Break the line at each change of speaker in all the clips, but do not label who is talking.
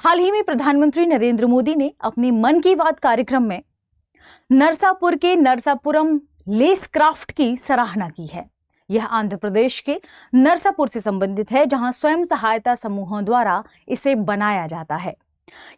हाल ही में प्रधानमंत्री नरेंद्र मोदी ने अपने मन की बात कार्यक्रम में नरसापुर के नरसापुरम लेस क्राफ्ट की सराहना की है। यह आंध्र प्रदेश के नरसापुर से संबंधित है, जहां स्वयं सहायता समूहों द्वारा इसे बनाया जाता है।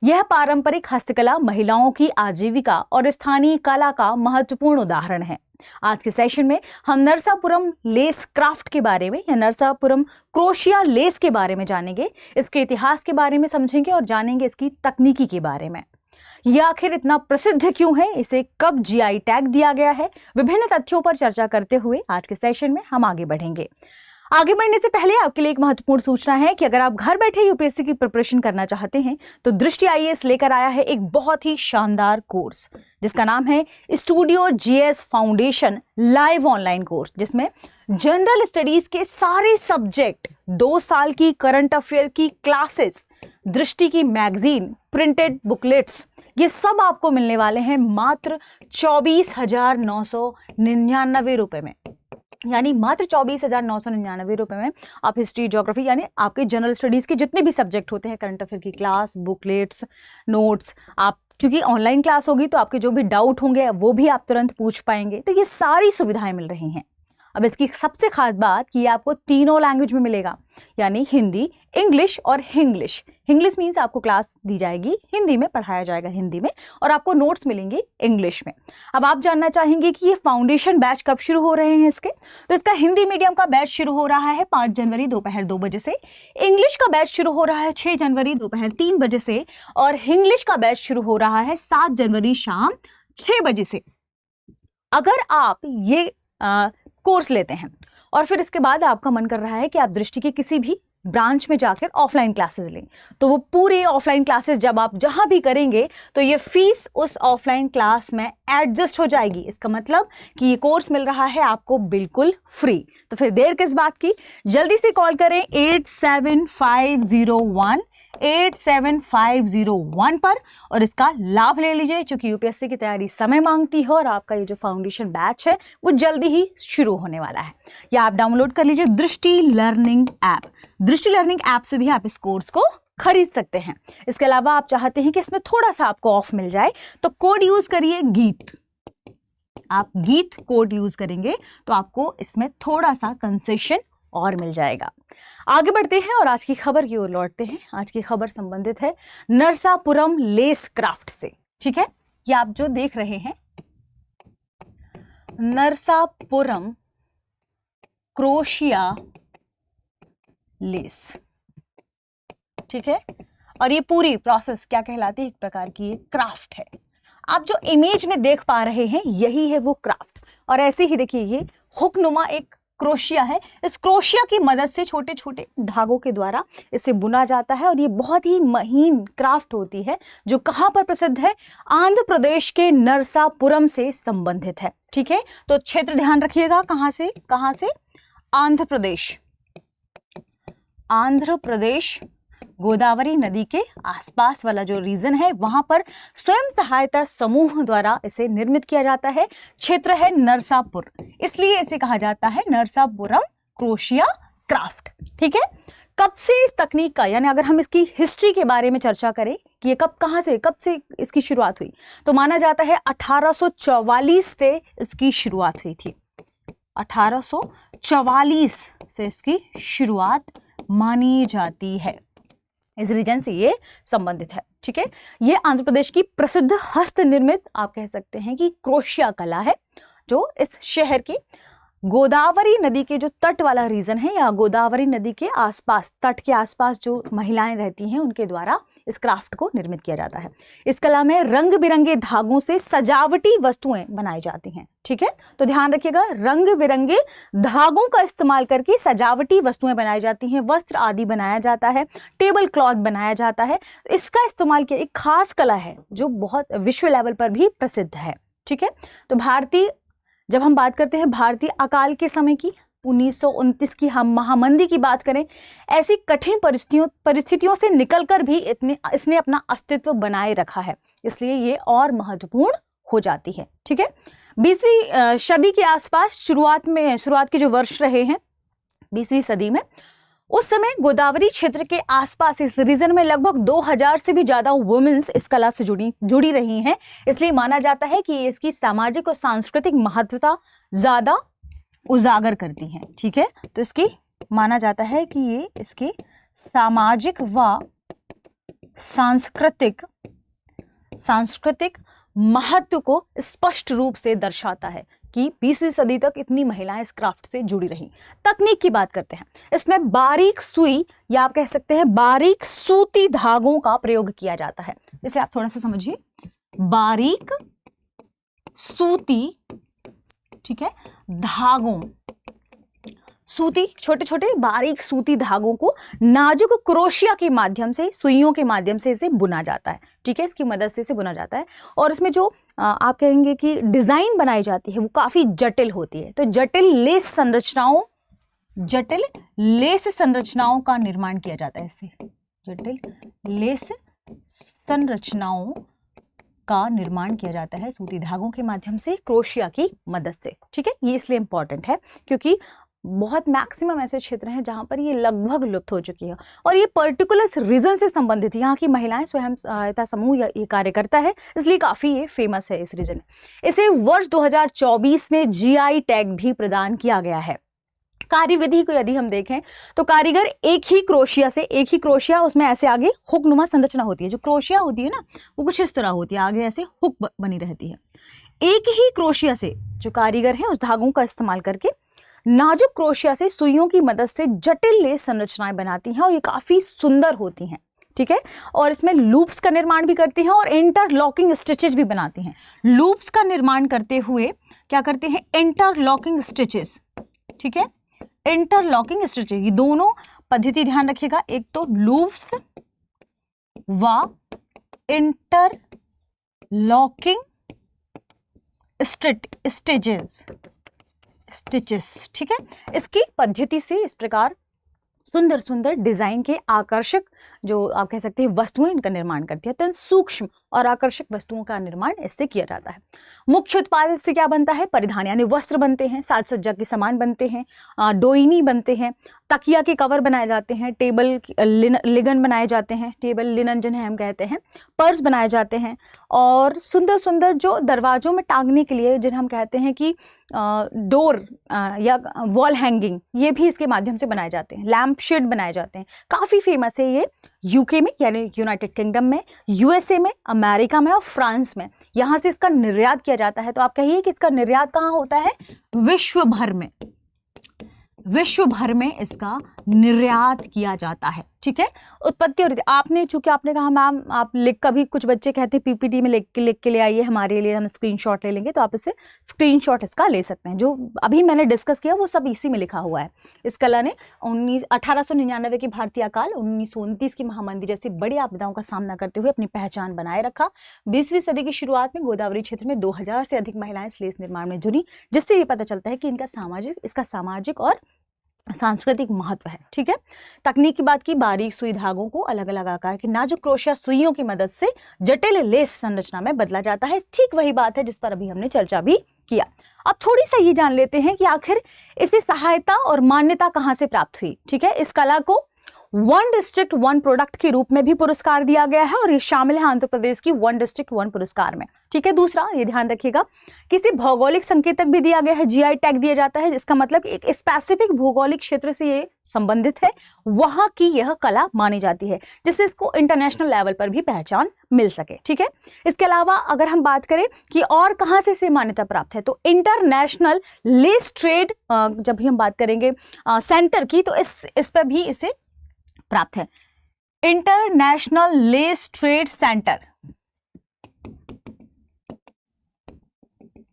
यह पारंपरिक हस्तकला महिलाओं की आजीविका और स्थानीय कला का महत्वपूर्ण उदाहरण है। आज के सेशन में हम नरसापुरम लेस क्राफ्ट के बारे में या नरसापुरम क्रोशिया लेस के बारे में जानेंगे, इसके इतिहास के बारे में समझेंगे और जानेंगे इसकी तकनीकी के बारे में। यह आखिर इतना प्रसिद्ध क्यों है, इसे कब जीआई टैग दिया गया है, विभिन्न तथ्यों पर चर्चा करते हुए आज के सेशन में हम आगे बढ़ेंगे। आगे बढ़ने से पहले आपके लिए एक महत्वपूर्ण सूचना है कि अगर आप घर बैठे यूपीएससी की प्रिपरेशन करना चाहते हैं तो दृष्टि आईएएस लेकर आया है एक बहुत ही शानदार कोर्स जिसका नाम है studio GS foundation live online course, जिसमें जनरल स्टडीज के सारे सब्जेक्ट, 2 साल की करंट अफेयर की क्लासेस, दृष्टि की मैगजीन, प्रिंटेड बुकलेट्स, ये सब आपको मिलने वाले हैं मात्र 24,999 रुपए में। यानी मात्र 24,999 रुपए में आप हिस्ट्री, ज्योग्राफी यानी आपके जनरल स्टडीज के जितने भी सब्जेक्ट होते हैं, करंट अफेयर की क्लास, बुकलेट्स, नोट्स, आप क्योंकि ऑनलाइन क्लास होगी तो आपके जो भी डाउट होंगे वो भी आप तुरंत पूछ पाएंगे। तो ये सारी सुविधाएं मिल रही हैं। अब इसकी सबसे खास बात कि ये आपको तीनों लैंग्वेज में मिलेगा, यानी हिंदी, इंग्लिश और हिंग्लिश। हिंग्लिश मीन्स आपको क्लास दी जाएगी हिंदी में, पढ़ाया जाएगा हिंदी में, और आपको नोट्स मिलेंगे इंग्लिश में। अब आप जानना चाहेंगे कि ये फाउंडेशन बैच कब शुरू हो रहे हैं इसके, तो इसका हिंदी मीडियम का बैच शुरू हो रहा है 5 जनवरी दोपहर 2 बजे से, इंग्लिश का बैच शुरू हो रहा है 6 जनवरी दोपहर 3 बजे से, और हिंग्लिश का बैच शुरू हो रहा है 7 जनवरी शाम 6 बजे से। अगर आप ये कोर्स लेते हैं और फिर इसके बाद आपका मन कर रहा है कि आप दृष्टि के किसी भी ब्रांच में जाकर ऑफलाइन क्लासेस लें, तो वो पूरे ऑफलाइन क्लासेस जब आप जहां भी करेंगे तो ये फीस उस ऑफलाइन क्लास में एडजस्ट हो जाएगी। इसका मतलब कि ये कोर्स मिल रहा है आपको बिल्कुल फ्री। तो फिर देर किस बात की, जल्दी से कॉल करें 8750187501 पर और इसका लाभ ले लीजिए, क्योंकि यूपीएससी की तैयारी समय मांगती है और आपका ये जो फाउंडेशन बैच है वो जल्दी ही शुरू होने वाला है। या आप डाउनलोड कर लीजिए दृष्टि लर्निंग ऐप। दृष्टि लर्निंग ऐप से भी आप इस कोर्स को खरीद सकते हैं। इसके अलावा आप चाहते हैं कि इसमें थोड़ा सा आपको ऑफ मिल जाए तो कोड यूज करिए गीत। आप गीत कोड यूज करेंगे तो आपको इसमें थोड़ा सा कंसेशन और मिल जाएगा। आगे बढ़ते हैं और आज की खबर की ओर लौटते हैं। आज की खबर संबंधित है नरसापुरम लेस क्राफ्ट से। ठीक है, ये आप जो देख रहे हैं नरसापुरम क्रोशिया लेस, ठीक है, और ये पूरी प्रोसेस क्या कहलाती है, एक प्रकार की ये क्राफ्ट है। आप जो इमेज में देख पा रहे हैं यही है वो क्राफ्ट, और ऐसे ही देखिए ये हुकनुमा एक क्रोशिया है। इस क्रोशिया की मदद से छोटे छोटे धागों के द्वारा इसे बुना जाता है और ये बहुत ही महीन क्राफ्ट होती है, जो कहाँ पर प्रसिद्ध है, आंध्र प्रदेश के नरसापुरम से संबंधित है। ठीक है, तो क्षेत्र ध्यान रखिएगा, कहाँ से आंध्र प्रदेश, आंध्र प्रदेश गोदावरी नदी के आसपास वाला जो रीजन है वहां पर स्वयं सहायता समूह द्वारा इसे निर्मित किया जाता है। क्षेत्र है नरसापुर, इसलिए इसे कहा जाता है नरसापुरम क्रोशिया क्राफ्ट। ठीक है, कब से इस तकनीक का, यानी अगर हम इसकी हिस्ट्री के बारे में चर्चा करें कि ये कब से इसकी शुरुआत हुई, तो माना जाता है 1844 से इसकी शुरुआत हुई थी। 1844 से इसकी शुरुआत मानी जाती है, इस रीजन से ये संबंधित है। ठीक है, ये आंध्र प्रदेश की प्रसिद्ध हस्त निर्मित आप कह सकते हैं कि क्रोशिया कला है, जो इस शहर की गोदावरी नदी के जो तट वाला रीजन है या गोदावरी नदी के आसपास, तट के आसपास जो महिलाएं रहती हैं उनके द्वारा इस क्राफ्ट को निर्मित किया जाता है। इस कला में रंग बिरंगे धागों से सजावटी वस्तुएं बनाई जाती हैं। ठीक है, तो ध्यान रखिएगा, रंग बिरंगे धागों का इस्तेमाल करके सजावटी वस्तुएं बनाई जाती हैं, वस्त्र आदि बनाया जाता है, टेबल क्लॉथ बनाया जाता है। इसका इस्तेमाल किया एक खास कला है जो बहुत विश्व लेवल पर भी प्रसिद्ध है। ठीक है, तो जब हम बात करते हैं भारतीय अकाल के समय की, 1929 की हम महामंदी की बात करें, ऐसी कठिन परिस्थितियों से निकलकर भी इसने अपना अस्तित्व बनाए रखा है, इसलिए ये और महत्वपूर्ण हो जाती है। ठीक है, 20वीं सदी के आसपास शुरुआत के जो वर्ष रहे हैं 20वीं सदी में, उस समय गोदावरी क्षेत्र के आसपास इस रीजन में लगभग 2000 से भी ज्यादा वुमेन्स इस कला से जुड़ी रही हैं। इसलिए माना जाता है कि इसकी सामाजिक और सांस्कृतिक महत्वता ज्यादा उजागर करती हैं। ठीक है, तो इसकी माना जाता है कि ये इसकी सामाजिक व सांस्कृतिक महत्व को स्पष्ट रूप से दर्शाता है कि 20वीं सदी तक इतनी महिलाएं इस क्राफ्ट से जुड़ी रहीं। तकनीक की बात करते हैं, इसमें बारीक सुई या आप कह सकते हैं बारीक सूती धागों का प्रयोग किया जाता है। इसे आप थोड़ा सा समझिए, बारीक सूती, ठीक है, धागों, सूती, छोटे छोटे बारीक सूती धागों को नाजुक क्रोशिया के माध्यम से, सुइयों के माध्यम से इसे बुना जाता है। ठीक है, इसकी मदद से इसे बुना जाता है और इसमें जो आप कहेंगे कि डिजाइन बनाई जाती है वो काफी जटिल होती है। तो जटिल लेस संरचनाओं का निर्माण किया जाता है इससे, जटिल लेस संरचनाओं का निर्माण किया जाता है सूती धागों के माध्यम से, क्रोशिया की मदद से। ठीक है, ये इसलिए इंपॉर्टेंट है क्योंकि बहुत मैक्सिमम ऐसे क्षेत्र हैं जहां पर ये लगभग लुप्त हो चुकी है और ये पर्टिकुलर रीजन से संबंधित, यहाँ की महिलाएं स्वयं सहायता समूह ये कार्य करता है, इसलिए काफ़ी ये फेमस है इस रीजन में। इसे वर्ष 2024 में GI टैग भी प्रदान किया गया है। कार्यविधि को यदि हम देखें तो कारीगर एक ही क्रोशिया, उसमें ऐसे आगे हुक नुमा संरचना होती है। जो क्रोशिया होती है ना वो कुछ इस तरह होती है, आगे ऐसे हुक बनी रहती है। एक ही क्रोशिया से जो कारीगर है उस धागों का इस्तेमाल करके नाजुक क्रोशिया से सुइयों की मदद से जटिल लेस संरचनाएं बनाती हैं और ये काफी सुंदर होती हैं। ठीक है, और इसमें लूप्स का निर्माण भी करती हैं और इंटरलॉकिंग स्टिचेस भी बनाती हैं। लूप्स का निर्माण करते हुए क्या करते हैं, इंटरलॉकिंग स्टिचेस। ठीक है, इंटरलॉकिंग स्टिचेस, ये दोनों पद्धति ध्यान रखिएगा, एक तो लूप्स व इंटरलॉकिंग स्टिचेस। ठीक है, इसकी पद्धति से इस प्रकार सुंदर सुंदर डिजाइन के आकर्षक, जो आप कह सकते हैं वस्तुएं, इनका निर्माण करती है। अत्यंत सूक्ष्म और आकर्षक वस्तुओं का निर्माण इससे किया जाता है। मुख्य उत्पाद इससे क्या बनता है, परिधान यानी वस्त्र बनते हैं, साज सज्जा के सामान बनते हैं, डोइनी बनते हैं, तकिया के कवर बनाए जाते हैं, टेबल लिनन बनाए जाते हैं, टेबल लिनन जिन्हें हम कहते हैं, पर्स बनाए जाते हैं और सुंदर सुंदर जो दरवाजों में टांगने के लिए जिन्हें हम कहते हैं कि डोर या वॉल हैंगिंग, ये भी इसके माध्यम से बनाए जाते हैं। लैम्प शेड बनाए जाते हैं, काफ़ी फेमस है ये यूके में यानी यूनाइटेड किंगडम में, USA में, अमेरिका में और फ्रांस में। यहाँ से इसका निर्यात किया जाता है। तो आप कहिए कि इसका निर्यात कहाँ होता है, विश्व भर में इसका निर्यात किया जाता है। ठीक है, उत्पत्ति और आपने चूंकि आपने कहा मैम आप लिख, कभी कुछ बच्चे कहते हैं PPT में लिख के ले आइए हमारे लिए, हम स्क्रीनशॉट ले लेंगे, तो आप इसे स्क्रीनशॉट इसका ले सकते हैं। जो अभी मैंने डिस्कस किया वो सब इसी में लिखा हुआ है। इस कला ने 1899 की भारतीय काल, 1929 की महामंदी जैसी बड़ी आपदाओं का सामना करते हुए अपनी पहचान बनाए रखा। 20वीं सदी की शुरुआत में गोदावरी क्षेत्र में 2000 से अधिक महिलाएं इस लेस निर्माण में जुड़ी, जिससे ये पता चलता है कि इसका सामाजिक और सांस्कृतिक महत्व है। ठीक है, तकनीक की बात की, बारीक सुई धागों को अलग अलग आकार के नाजुक क्रोशिया सुइयों की मदद से जटिल लेस संरचना में बदला जाता है। ठीक वही बात है जिस पर अभी हमने चर्चा भी किया। अब थोड़ी सा ये जान लेते हैं कि आखिर इसे सहायता और मान्यता कहाँ से प्राप्त हुई। ठीक है, इस कला को 1 डिस्ट्रिक्ट 1 प्रोडक्ट के रूप में भी पुरस्कार दिया गया है और ये शामिल है आंध्र प्रदेश की 1 डिस्ट्रिक्ट 1 पुरस्कार में। ठीक है, दूसरा ये ध्यान रखिएगा, किसी भौगोलिक संकेतक भी दिया गया है, GI टैग दिया जाता है, जिसका मतलब एक स्पेसिफिक भौगोलिक क्षेत्र से ये संबंधित है, वहां की यह कला मानी जाती है, जिससे इसको इंटरनेशनल लेवल पर भी पहचान मिल सके। ठीक है, इसके अलावा अगर हम बात करें कि और कहां से इसे मान्यता प्राप्त है, तो इंटरनेशनल लेस ट्रेड, जब भी हम बात करेंगे सेंटर की, तो इस पर भी इसे प्राप्त है। International less trade centre,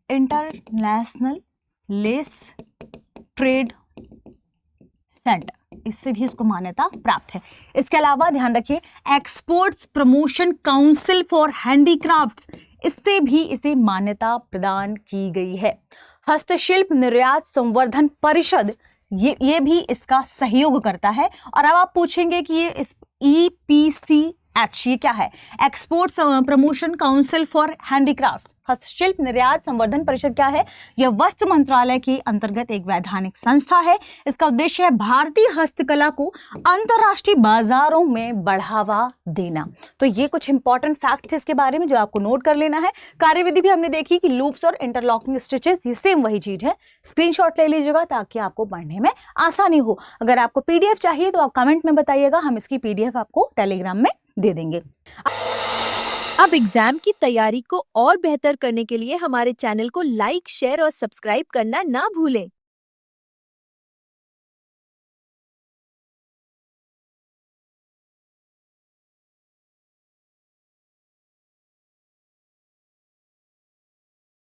international less trade centre, इससे भी इसको मान्यता प्राप्त है। इसके अलावा ध्यान रखिए, exports promotion council for handicrafts, इससे भी इसे मान्यता प्रदान की गई है। हस्तशिल्प निर्यात संवर्धन परिषद, ये भी इसका सहयोग करता है। और अब आप पूछेंगे कि ये इस EPC एच, ये क्या है? Exports promotion council for handicraft. हस्तशिल्प निर्यात संवर्धन परिषद क्या है? यह वस्त्र मंत्रालय के अंतर्गत एक वैधानिक संस्था है। इसका उद्देश्य है भारतीय हस्तकला को अंतरराष्ट्रीय बाजारों में बढ़ावा देना। तो ये कुछ इंपॉर्टेंट फैक्ट थे इसके बारे में जो आपको नोट कर लेना है। कार्यविधि भी हमने देखी कि लूप्स और इंटरलॉकिंग स्टिचेस ये सेम वही चीज है। स्क्रीनशॉट ले लीजिएगा ताकि आपको पढ़ने में आसानी हो। अगर आपको पीडीएफ चाहिए तो आप कमेंट में बताइएगा, हम इसकी पीडीएफ आपको टेलीग्राम में दे देंगे।
अब एग्जाम की तैयारी को और बेहतर करने के लिए हमारे चैनल को लाइक, शेयर और सब्सक्राइब करना ना भूलें।